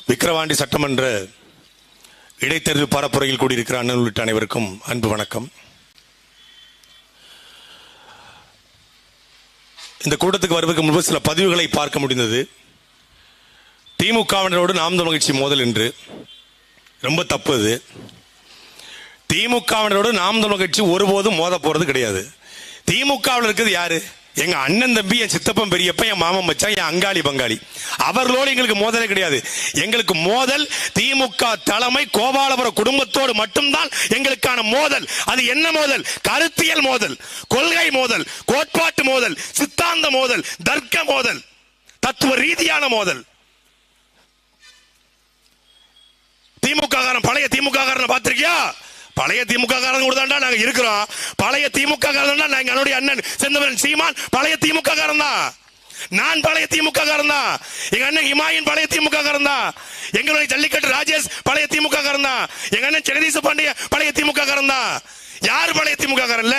விக்கிரவாண்டி சட்டமன்ற இடைத்தேர்தல் பரப்புரையில் கூடியிருக்கிற அண்ணன் உள்ளிட்ட அனைவருக்கும் அன்பு வணக்கம். இந்த கூட்டத்துக்கு வருவதற்கு முன்பு சில பதிவுகளை பார்க்க முடிந்தது. திமுகவினரோடு நாம் தமிழர் கட்சி மோதல் என்று ரொம்ப தப்பு. அது திமுகவினரோடு நாம் தமிழர் கட்சி ஒருபோதும் மோத போறது கிடையாது. திமுகவில் இருக்கிறது யாரு? எங்க அண்ணன் தம்பி, என் சித்தப்பன் பெரியப்பன், என் மாமன் மச்சான், என் அங்காளி பங்காளி. அவர்களோடு எங்களுக்கு மோதலே கிடையாது. எங்களுக்கு மோதல் திமுக தலைமை கோபாலபுரம் குடும்பத்தோடு மட்டும்தான் எங்களுக்கான மோதல். அது என்ன மோதல்? கருத்தியல் மோதல், கொள்கை மோதல், கோட்பாட்டு மோதல், சித்தாந்த மோதல், தர்க்க மோதல், தத்துவ ரீதியான மோதல். திமுக காரன், பழைய திமுக காரனை பார்த்திருக்கியா? பழைய திமுக காரன் கூட தான்டா நாங்க இருக்கிறோம். பழைய திமுக காரன் தான் நாங்க. என்னுடைய அண்ணன் செந்தமிழன் சீமான் பழைய திமுக காரன் தான். நான் பழைய திமுக காரன் தான். எங்க அண்ணன் இமாயின் பழைய திமுக காரன் தான். எங்களுடைய ஜல்லிக்கட்டு ராஜேஷ் பழைய திமுக காரன் தான். எங்க அண்ணன் ஜெகதீச பாண்டிய பழைய திமுக காரன் தான். யாரு பழைய திமுக காரன் இல்ல?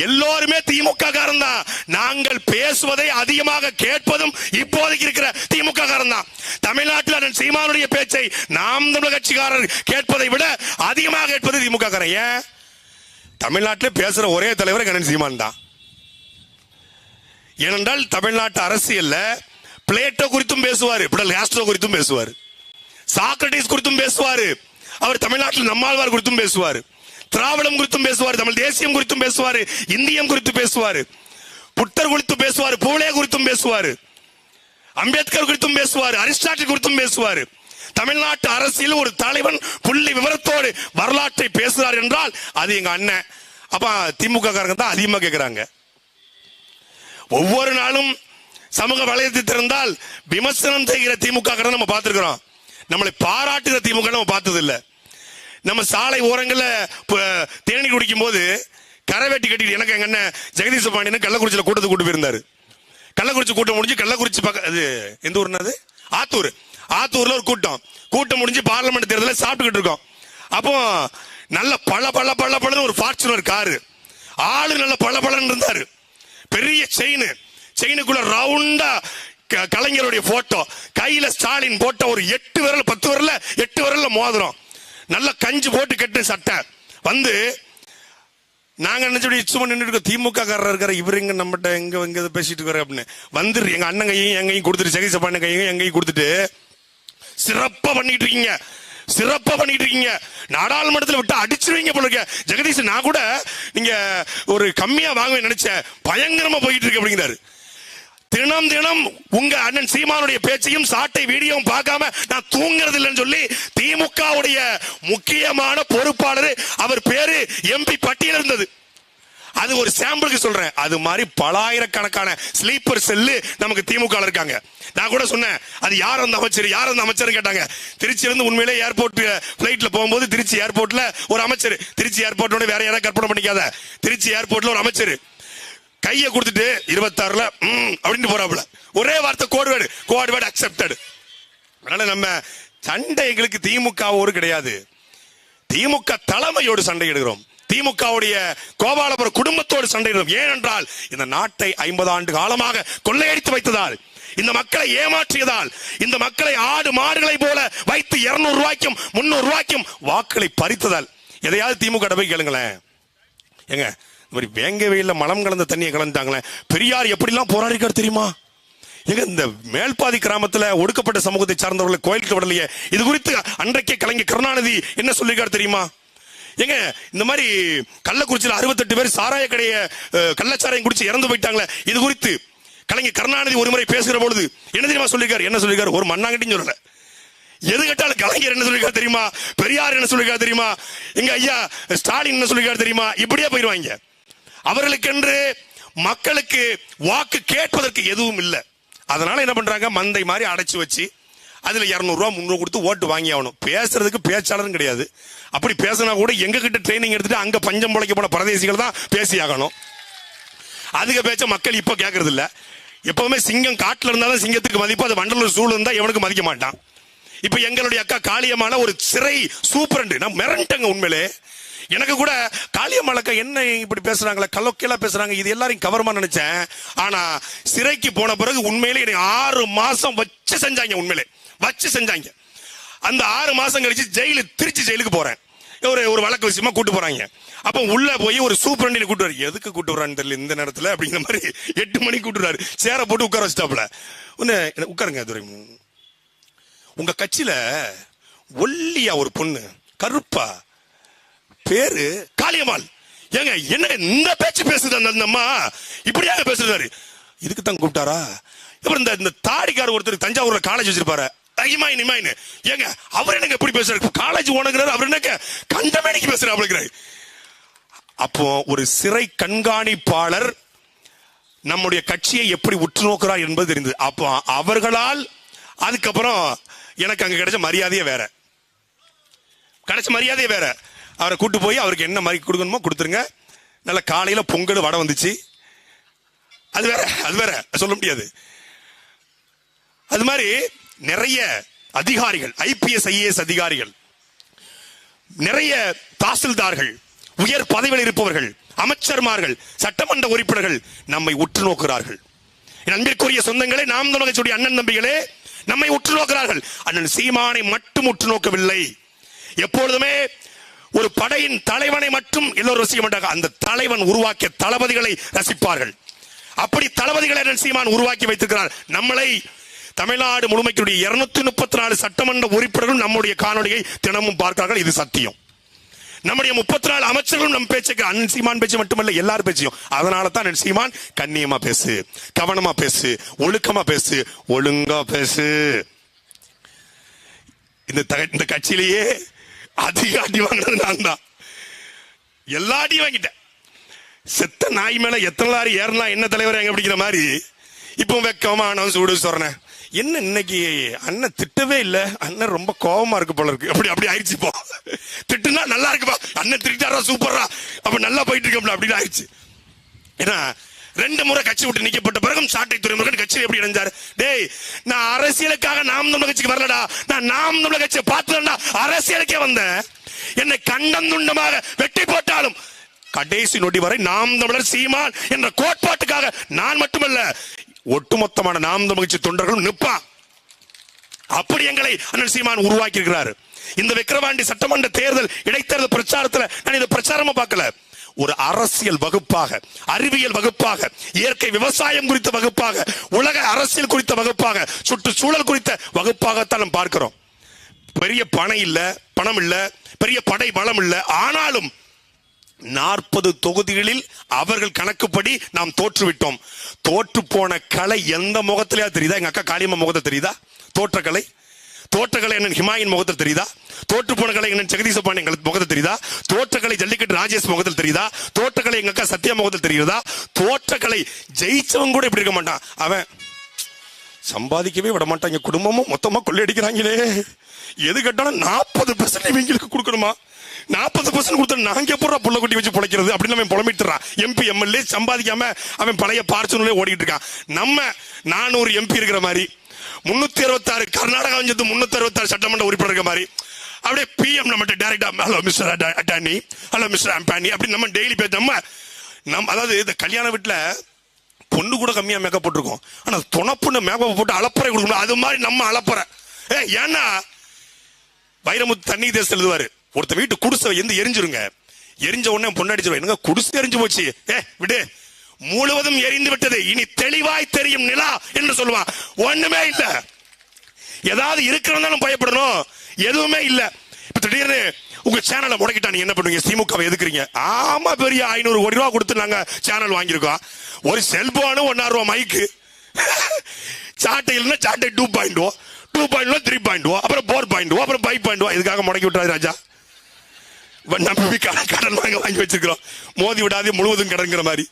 எல்லோருமே திமுக காரன் தான். நாங்கள் பேசுவதை அதிகமாக கேட்பதும் இப்போதைக்கு இருக்கிற திமுக காரன் தான். தமிழ்நாட்டில் சீமானுடைய பேச்சை நாம் தமிழர் கட்சிக்காரர் கேட்பதை விட அதிகமாக கேட்பது திமுக காரன். ஏன்? தமிழ்நாட்டில் பேசுற ஒரே தலைவர் கண்ணன் சீமான் தான். ஏனென்றால் தமிழ்நாட்டு அரசியல்ல பிளேட்டோ குறித்தும் பேசுவார், பிடல் காஸ்ட்ரோ குறித்தும் பேசுவார், சாக்ரட்டிஸ் குறித்தும் பேசுவார், அவர் தமிழ்நாட்டில் நம்மாழ்வார் குறித்தும் பேசுவார், திராவிடம் குறித்தும் பேசுவார், தமிழ் தேசியம் குறித்தும் பேசுவார், இந்தியம் குறித்து பேசுவார், புத்தர் குறித்து பேசுவார், பூலே குறித்தும் பேசுவார், அம்பேத்கர் குறித்தும் பேசுவார், அரிஸ்டாட்டில் குறித்தும் பேசுவார். தமிழ்நாட்டு அரசியல் ஒரு தலைவன் புள்ளி விவரத்தோடு வரலாற்றை பேசுறார் என்றால் அது எங்க அண்ணன். அப்ப திமுக காரங்க தான் அதிகமா கேட்கிறாங்க. ஒவ்வொரு நாளும் சமூக வளையத்தை திறந்தால் விமர்சனம் செய்கிற திமுக காரங்க நம்ம பார்த்திருக்கிறோம். நம்மளை பாராட்டுகிற திமுக நம்ம பார்த்தது இல்லை. நம்ம சாலை ஓரங்களில் தேநீர் குடிக்கும் போது கரைவேட்டி கட்டிட்டு எனக்கு எங்க அண்ணன் ஜெகதீச பாண்டியன் கள்ளக்குறிச்சியில் கூட்டத்துக்கு கூட்டு போயிருந்தாரு. கள்ளக்குறிச்சி கூட்டம் முடிஞ்சு கள்ளக்குறிச்சி அது எந்த ஊர்னது? ஆத்தூர். ஆத்தூர்ல ஒரு கூட்டம் முடிஞ்சு பார்லிமெண்ட் தேர்தலில் சாப்பிட்டுக்கிட்டு இருக்கோம். அப்போ நல்ல பல ஒரு ஃபார்ச்சுனர் காரு, ஆளு நல்ல பளபளன்னு இருந்தாரு. பெரிய செயினுக்குள்ள ரவுண்டா கலைஞருடைய போட்டோ, கையில ஸ்டாலின் போட்ட ஒரு 8 விரல் 10 விரல்ல 8 விரல்ல மோதிரம், நல்ல கஞ்சி போட்டு கட்டு சட்டை வந்து நாங்க நினைச்சு சும்மா நின்றுட்டு திமுக காரர் இருக்கிற இவருங்க நம்மகிட்ட எங்க பேசிட்டு இருக்காரு அப்படின்னு வந்து எங்க அண்ணன் கையும் எங்கையும் கொடுத்துட்டு ஜெகதீச பாண்டியன் கையும் எங்கையும் கொடுத்துட்டு சிறப்பா பண்ணிட்டு இருக்கீங்க. நாடாளுமன்றத்தில் விட்டு அடிச்சிருவீங்க போல இருக்க ஜெகதீஷ். நான் கூட நீங்க ஒரு கம்மியா வாங்க நினைச்சேன், பயங்கரமா போயிட்டு இருக்கு அப்படிங்கிறாரு. தினம் உங்க அண்ணன் சீமானுடைய பேச்சையும் சாட்டை வீடியோவும் பார்க்காம நான் தூங்குறது இல்லைன்னு சொல்லி திமுகவுடைய முக்கியமான பொறுப்பாளர், அவர் பேரு எம்பி பட்டியல் இருந்தது. அது ஒரு சாம்பிளுக்கு சொல்றேன். அது மாதிரி பலாயிரக்கணக்கான ஸ்லீப்பர் செல்லு நமக்கு திமுக இருக்காங்க. நான் கூட சொன்னேன், அது யார் அந்த அமைச்சர் கேட்டாங்க. திருச்சியில இருந்து உண்மையிலே ஏர்போர்ட் பிளைட்ல போகும்போது திருச்சி ஏர்போர்ட்ல ஒரு அமைச்சர், திருச்சி ஏர்போர்ட்டோட வேற யாராவது கற்பனை பண்ணிக்காத, திருச்சி ஏர்போர்ட்ல ஒரு அமைச்சர் கையை கொடுத்துட்டு 26ல அப்படின்னு போறாப்புல. ஒரே வார்த்தை கோட்வேர்டு அக்செப்டட். அதனால நம்ம சண்டை எங்களுக்கு திமுகவோடு கிடையாது, திமுக தலைமையோடு சண்டை இடுகிறோம், திமுகவுடைய கோபாலபுரம் குடும்பத்தோடு சண்டையிடும். ஏனென்றால் இந்த நாட்டை 50 ஆண்டு காலமாக கொள்ளையடித்து வைத்ததால், இந்த மக்களை ஏமாற்றியதால், இந்த மக்களை ஆடு மாடுகளை போல வைத்து 200 ரூபாய்க்கும் 300 ரூபாய்க்கும் வாக்களை பறித்ததால். எதையாவது திமுக போய் கேளுங்களேன். எங்க இந்த மாதிரி வேங்க வெயில மலம் கலந்த தண்ணியை கலந்துட்டாங்களே, பெரியார் எப்படிலாம் போராடிக்கார் தெரியுமா? எங்க இந்த மேல்பாதி கிராமத்துல ஒடுக்கப்பட்ட சமூகத்தை சார்ந்தவர்களை கோயிலுக்கு விடலையே, இது குறித்து அன்றைக்கே கலைஞர் கருணாநிதி என்ன சொல்லிருக்காரு தெரியுமா? எங்க இந்த மாதிரி கள்ளக்குறிச்சியில் 68 பேர் சாராய கடைய கள்ளச்சாராயம் குடிச்சு இறந்து போயிட்டாங்களே, இது குறித்து கலைஞர் கருணாநிதி ஒரு முறை பேசுகிற பொழுது என்ன தெரியுமா சொல்லிருக்காரு? ஒரு மண்ணாங்கட்டின்னு சொல்லல. எது கேட்டாலும் கலைஞர் என்ன சொல்லிருக்காரு தெரியுமா? பெரியார் என்ன சொல்லிருக்காரு தெரியுமா? எங்க ஐயா ஸ்டாலின் என்ன சொல்லிருக்காரு தெரியுமா? இப்படியே போயிருவாங்க. அவர்களுக்கென்று மக்களுக்கு வாக்கு கேட்பதற்கு எதுவும் இல்லை. அதனால என்ன பண்றாங்க, மந்தை மாதிரி அடைச்சு வச்சு அதுல 200 ரூபா 300 கொடுத்து ஓட்டு வாங்கி ஆகணும். பேசுறதுக்கு பேச்சாளரும் கிடையாது. அப்படி பேசினா கூட எங்க கிட்ட ட்ரைனிங் எடுத்துட்டு அங்க பஞ்சம் பிழைக்க போன பரதேசிகள் தான் பேசி ஆகணும். அதுக்கு பேச்ச மக்கள் இப்ப கேட்கறது இல்ல. எப்பவுமே சிங்கம் காட்டுல இருந்தாலும் சிங்கத்துக்கு மதிப்பு, அது வண்டலூர் சூழல் இருந்தா எவனுக்கு மதிக்க மாட்டான். இப்ப எங்களுடைய அக்கா காளியம்மாள ஒரு சிறை சூப்பரண்ட், நான் மிரண்டங்க உண்மையிலே. எனக்கு கூட காளியம்மாளக்கா என்ன இப்படி பேசுறாங்களே, கலோக்கியலா பேசுறாங்க, இது எல்லாரையும் கவர்மா நினைச்சேன். ஆனா சிறைக்கு போன பிறகு உண்மையிலே 6 மாசம் வச்சு செஞ்சாங்க. அந்த 6 மாசம் கழிச்சு திருச்சி ஜெயிலுக்கு போறேன். ஒரு வழக்கு விஷயமா கூட்டு போறாங்க. அப்ப உள்ள போய் ஒரு சூப்பரண்டினை கூட்டு வர, எதுக்கு கூட்டு வரான்னு தெரியல இந்த நேரத்துல அப்படிங்கிற மாதிரி 8 மணிக்கு கூட்டுறாரு. சேர போட்டு உட்கார வச்சுட்டாப்ல. உட்காருங்க துரை, உங்க கட்சியில ஒல்லியா ஒரு பொண்ணு, கருப்பா, பேரு காளியம்மாள். ஏங்க என்ன இந்த பேச்சு பேசுது அந்த அம்மா, இப்படியாக பேசுறாரு. இதுக்கு தான் கூப்பிட்டாரா? அப்புறம் இந்த தாடிக்கார ஒருத்தர் தஞ்சாவூர்ல காலேஜ் வச்சிருப்பாரு, ஏங்க அவர் எனக்கு எப்படி பேசுறாரு? காலேஜ் ஓனங்கிறாரு, அவர் எனக்கு கண்டமேனிக்கு பேசுறாரு அப்படிங்கிறாரு. அப்போ ஒரு சிறை கண்காணிப்பாளர் நம்முடைய கட்சியை எப்படி உற்று நோக்கிறார் என்பது தெரிந்தது. அப்போ அவர்களால் அதுக்கப்புறம் எனக்கு அங்க கிடைச்ச மரியாதையே வேற. அவரை கூட்டு போய் அவருக்கு என்ன மாதிரி கொடுக்கணுமோ கொடுத்துருங்க. நல்ல காலையில பொங்கல் வடை வந்துச்சு. அது வேற சொல்ல முடியாது. அது மாதிரி நிறைய அதிகாரிகள், IPS IAS அதிகாரிகள், நிறைய தாசில்தார்கள், உயர் பதவியில் இருப்பவர்கள், அமைச்சர்மார்கள், சட்டமன்ற உறுப்பினர்கள் நம்மை உற்று நோக்கிறார்கள். அன்பிற்குரிய சொந்தங்களே, நாம் தமிழர் கட்சியுடைய அண்ணன் தம்பிகளே, நம்மை உற்று நோக்கிறார்கள். அண்ணன் சீமானை மட்டும் உற்று நோக்கவில்லை. எப்பொழுதுமே ஒரு படையின் தலைவனை மட்டும் எல்லோரும் ரசிக்க மாட்டாங்க. அந்த தலைவன் உருவாக்கிய தளபதிகளை ரசிப்பார்கள். அப்படி தளபதிகளை அண்ணன் சீமான் உருவாக்கி வைத்திருக்கிறார். நம்மளை தமிழ்நாடு முழுமைக்குடைய 234 சட்டமன்ற உறுப்பினர்கள் நம்முடைய காணொலியை தினமும் பார்க்கிறார்கள். இது சத்தியம். நம்முடைய 34 அமைச்சர்களும் நம் பேச்சுக்கு, அண்ணன் சீமான் பேச்சு மட்டுமல்ல, எல்லாரும் பேச்சையும். அதனால தான் அண்ணன் சீமான் கண்ணியமா பேசு, கவனமா பேசு, ஒழுக்கமா பேசு, ஒழுங்கா பேசு. இந்த கட்சியிலேயே அதிக அடி வாங்கினது நான் தான். எல்லா அடியும் வாங்கிட்டேன். செத்த நாய் மேல எத்தனை லாரி ஏறினா என்ன தலைவர் எங்க பிடிக்கிற மாதிரி. இப்போ வெக்கமான சூடு சொல்றேன். என்ன இன்னைக்கு அண்ணன் திட்டவே இல்லை, அண்ணன் ரொம்ப கோபமா இருக்கு போல இருக்கு, அப்படி ஆயிடுச்சு. இப்போ திட்டுனா நல்லா இருக்குப்பா, அண்ணன் திட்டாரா சூப்பரா, அப்ப நல்லா போயிட்டு இருக்கோம்ல அப்படின்னு ஆயிடுச்சு. ஏன்னா 2 முறை கட்சி விட்டு நீக்கப்பட்ட பிறகும் சாட்டை துறைமுருகன் கட்சியில் எப்படி இணைஞ்சாரு? டேய், நான் அரசியலுக்காக நாம் தமிழர் கட்சிக்கு வரலடா, நான் நாம் தமிழர் கட்சியை பார்த்துடா அரசியலுக்கே வந்தேன். என்னை கண்டம் துண்டமாக வெட்டி போட்டாலும் கடைசி நொடி வரை நாம் தமிழர் சீமான் என்ற கோட்பாட்டுக்காக நான் மட்டுமல்ல, ஒட்டுமொத்தமான நாம் தமிழர் கட்சி தொண்டர்களும் நிற்பான். அப்படி எங்களை அண்ணன் சீமான் உருவாக்கி இருக்கிறார். இந்த விக்கிரவாண்டி சட்டமன்ற தேர்தல் இடைத்தேர்தல் பிரச்சாரத்துல நான் இதை பிரச்சாரமா பார்க்கல, ஒரு அரசியல் வகுப்பாக, அறிவியல் வகுப்பாக, இயற்கை விவசாயம் குறித்த வகுப்பாக, உலக அரசியல் குறித்த வகுப்பாக, சுற்றுச்சூழல் குறித்த வகுப்பாகத்தான் நாம் பார்க்கிறோம். பெரிய பணம் இல்ல, பணம் இல்ல, பெரிய படை பலம் இல்ல, ஆனாலும் 40 தொகுதிகளில் அவர்கள் கணக்குப்படி நாம் தோற்றுவிட்டோம். தோற்று போன கலை எந்த முகத்திலேயா தெரியுதா? எங்க அக்கா காளியம்மா முகத்தை தெரியுதா? தோற்றக்கலை என்ன ஹிமாயின் முகத்தில் தெரியுதா? தோற்று போன கலை என்ன ஜெகதீச பாண்டியன் முகத்தில் தெரியுதா? தோற்றக்கலை ஜல்லிக்கட்டு ராஜேஷ் முகத்தில் தெரியுதா? தோற்றக்கலை எங்க அக்கா சத்யா முகத்தில் தெரியுதா? தோற்றக்கலை ஜெயிச்சவன் கூட இப்படி இருக்க மாட்டான். அவன் சம்பாதிக்கவே விட மாட்டாங்க, குடும்பமும் மொத்தமா கொள்ளையடிக்கிறாங்களே, எது கேட்டாலும் 40% இவங்களுக்கு கொடுக்கணுமா? 40% கொடுத்தா நாங்க எப்போ புள்ள குட்டி வச்சு பிழைக்கிறது அப்படின்னு அவன் புலம்பிட்டுறான். MP MLA சம்பாதிக்காம அவன் பழைய பார்ச்சனூர்ல ஓடிட்டு இருக்கான். நம்ம 400 MP இருக்கிற மாதிரி, 366 கர்நாடகா வந்து 366 சட்டமன்ற உறுப்பினர் இருக்கிற மாதிரி, அப்படியே PM நம்ம டைரக்டா hello mister attorney, hello mister Ambani அப்படி நம்ம டெய்லி பேச நம்ம அதாவது இந்த கல்யாண வீட்டுல பொண்ணு கூட கம்மியா மேக்கப் போட்டிருக்கோம், ஆனா துணப்புன்னு மேக்கப் போட்டு அலப்பறை கொடுக்கணும். அது மாதிரி நம்ம அலப்பறை. ஏன்னா வைரமுத்து தண்ணி தேசம் எழுதுவாரு, ஒருத்த வீட்டு குடிசை எரிஞ்சிருங்க, எரிஞ்ச உடனே பொண்ணடிச்சிருவேன், என்னங்க குடிசை எரிஞ்சு போச்சு, விடு முழுவதும் எரிந்து விட்டது, இனி தெளிவாய் தெரியும் நிலா என்று சொல்லுவான். ஒண்ணுமே இல்ல, ஏதாவது இருக்கிறதாலும் பயப்படணும், எதுவுமே இல்ல. இப்ப திடீர்னு உங்க சேனலை முடக்கிட்டா நீங்க என்ன பண்ணுவீங்க? திமுகவை எதுக்குறீங்க? ஆமா, பெரிய 500 கோடி ரூபாய் கொடுத்து நாங்க சேனல் வாங்கியிருக்கோம். ஒரு செல்போனு 1,000 ரூபாய் மைக்கு, சாட்டை இல்லைன்னா சாட்டை 2.0, 2.0 3.0, அப்புறம் 4.0, அப்புறம் 5.0. இதுக்காக முடக்கி விட்டுறாரு ராஜா. நம்ம கடன் வாங்கி வச்சிருக்கிறோம், மோதி விடாதே முழுவதும் கடன்கிற மாதிரி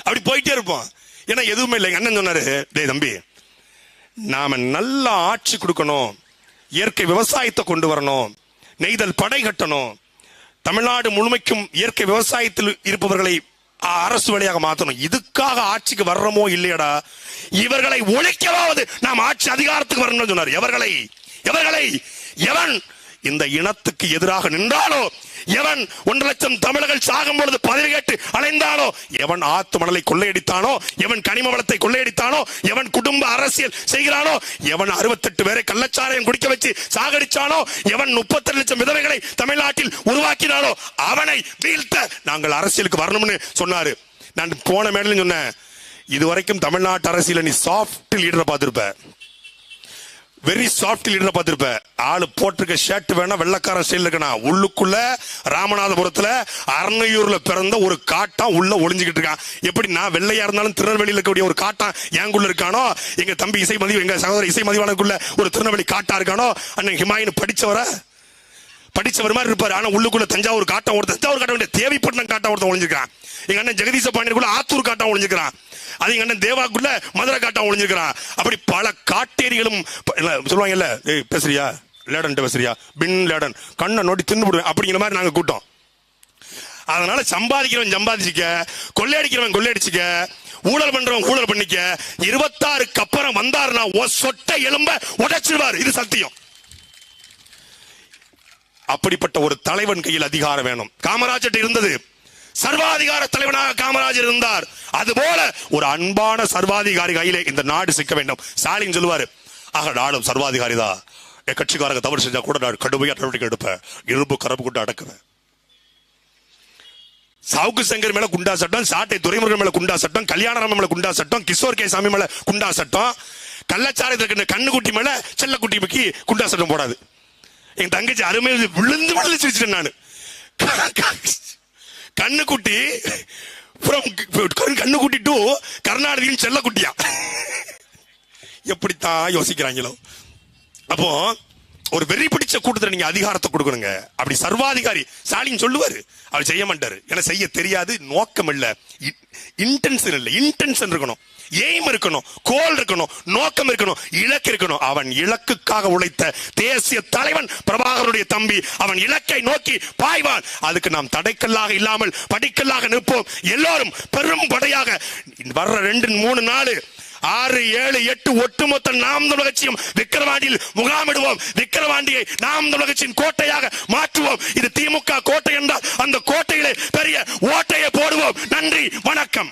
அப்படி போயிட்டே இருப்போம். ஏன்னா எதுவுமே இல்லை. எங்க அண்ணன் சொன்னாரு, டேய் தம்பி, நாம நல்ல ஆட்சி கொடுக்கணும், இயற்கை விவசாயத்தை கொண்டு வரணும், நெய்தல் படை கட்டணும், தமிழ்நாடு முழுமைக்கும் இயற்கை விவசாயத்தில் இருப்பவர்களை அரசு வழியாக மாற்றணும். இதுக்காக ஆட்சிக்கு வர்றமோ இல்லையடா, இவர்களை ஒழிக்கவாவது நாம் ஆட்சி அதிகாரத்துக்கு வரணும்னு சொன்னார். எவர்களை எவன் இந்த இனத்துக்கு எதிராக நின்றாலோ, எவன் 1 லட்சம் தமிழர்கள் சாகும் பொழுது பதவி கேட்டு அலைந்தானோ, எவன் ஆத்து மணலை கொள்ளையடித்தானோ, எவன் கனிம வளத்தை கொள்ளையடித்தானோ, எவன் குடும்ப அரசியல் செய்கிறானோ, எவன் 68 பேரை கள்ளச்சாராயம் குடிக்க வச்சு சாகடிச்சானோ, எவன் 32 லட்சம் விதவைகளை தமிழ்நாட்டில் உருவாக்கினானோ, அவனை வீழ்த்த நாங்கள் அரசியலுக்கு வரணும்னு சொன்னாரு. நான் போன மேடையில் சொன்னேன், இதுவரைக்கும் தமிழ்நாட்டு அரசியல நீ சாஃப்ட் லீடரை பார்த்திருப்ப, வெரி சாஃப்ட் லீடரை பார்த்திருப்ப. ஆளு போட்டிருக்க ஷர்ட் வேணா வெள்ளக்காரன் ஸ்டைல் இருக்கணும், உள்ளுக்குள்ள ராமநாதபுரத்துல அரணையூர்ல பிறந்த ஒரு காட்டான் உள்ள ஒளிஞ்சுக்கிட்டு இருக்கான். எப்படி நான் வெள்ளையா இருந்தாலும் திருநெல்வேலியில் இருக்கக்கூடிய ஒரு காட்டான் எங்குள்ள இருக்கானோ, எங்க தம்பி இசை மதி, எங்க சகோதர இசை மதிவானுக்குள்ள ஒரு திருநெல்வேலி காட்டா இருக்கானோ, அண்ணன் ஹிமாயின் படிச்சவர் மாதிரி இருப்பாரு. ஆனா உள்ளுக்குள்ள தஞ்சாவூர் காட்டம் ஒருத்தன், தேவைப்பட்டினம் காட்டம் ஒருத்தன் ஒளிஞ்சிருக்கான். எங்க அண்ணன் ஜெகதீச பாண்டியனுக்குள்ள ஆத்தூர் காட்டம் ஒளிஞ்சிருக்கான். அது எங்க அண்ணன் தேவாக்குள்ள மதுரை காட்டம் ஒளிஞ்சிருக்கான். அப்படி பல காட்டேரிகளும் சொல்லுவாங்கல்ல, பேசுறியா லேடன் பேசுறியா பின் லேடன் கண்ணை நோட்டி தின்னு போடுவேன் அப்படிங்கிற மாதிரி நாங்க கூட்டம். அதனால சம்பாதிக்கிறவன் சம்பாதிச்சுக்க, கொள்ளையடிக்கிறவன் கொள்ளையடிச்சுக்க, ஊழல் பண்றவன் ஊழல் பண்ணிக்க. 26க்கு அப்புறம் வந்தாருன்னா சொட்ட எலும்ப உடைச்சிடுவார், இது சத்தியம். அப்படிப்பட்ட ஒரு தலைவன் கையில் அதிகாரம் வேணும். காமராஜர் இருந்தது, சர்வாதிகார தலைவனாக காமராஜர் இருந்தார். அதுபோல ஒரு அன்பான சர்வாதிகாரி கையிலே இந்த நாடு சிக்க வேண்டும். ஸ்டாலின் சொல்லுவாரு, ஆக நாடும் சர்வாதிகாரிதான், என் கட்சிக்காரங்க தவறு செஞ்சா கூட நான் கடுமையா நடவடிக்கை எடுப்பேன், இரும்பு கரப்பு கொண்டு அடக்குவேன். சவுக்கு சங்கர் மேல குண்டா சட்டம், சாட்டை துரைமுருகன் மேல குண்டா சட்டம், கல்யாணராமன் மேல குண்டா சட்டம், கிஷோர் கே சாமி மேல குண்டா சட்டம், கள்ளச்சாரத்தில் கண்ணுக்குட்டி மேல செல்லக்குட்டி குண்டா சட்டம் போடாது. என் தங்கச்சி அருமையில் விழுந்து சிரிச்சிட்டேன் நானு. கண்ணுக்குட்டி கண்ணுக்குட்டி டு கருணாநிதியின் செல்லக்குட்டியா, எப்படித்தான் யோசிக்கிறாங்களோ. அப்போ ஒரு வெறி பிடிச்ச கூட்டத்தில் நீங்க அதிகாரத்தை கொடுக்கணுங்க. அப்படி சர்வாதிகாரி ஸ்டாலின் சொல்லுவாரு, அவர் செய்ய மாட்டாரு, ஏன்னா செய்ய தெரியாது, நோக்கம் இல்ல, இன்டென்ஷன் இல்ல. இன்டென்ஷன் இருக்கணும், எய்ம் இருக்கணும், கோல் இருக்கணும், நோக்கம் இருக்கணும், இலக்கு இருக்கணும். அவன் இலக்குக்காக உழைத்த தேசிய தலைவன் பிரபாகரனுடைய தம்பி, அவன் இலக்கை நோக்கி பாய்வான். அதுக்கு நாம் தடைக்கல்லாக இல்லாமல் படிக்கல்லாக நிற்போம். எல்லோரும் பெரும் படையாக வர்ற 2, 3, 4, 6, 7, 8 ஒட்டுமொத்த நாம் தமிழர் கட்சியும் விக்கிரவாண்டியில் முகாமிடுவோம். விக்கிரவாண்டியை நாம் தமிழர் கட்சியின் கோட்டையாக மாற்றுவோம். இது திமுக கோட்டை என்றால் அந்த கோட்டையிலே பெரிய ஓட்டையை போடுவோம். நன்றி, வணக்கம்.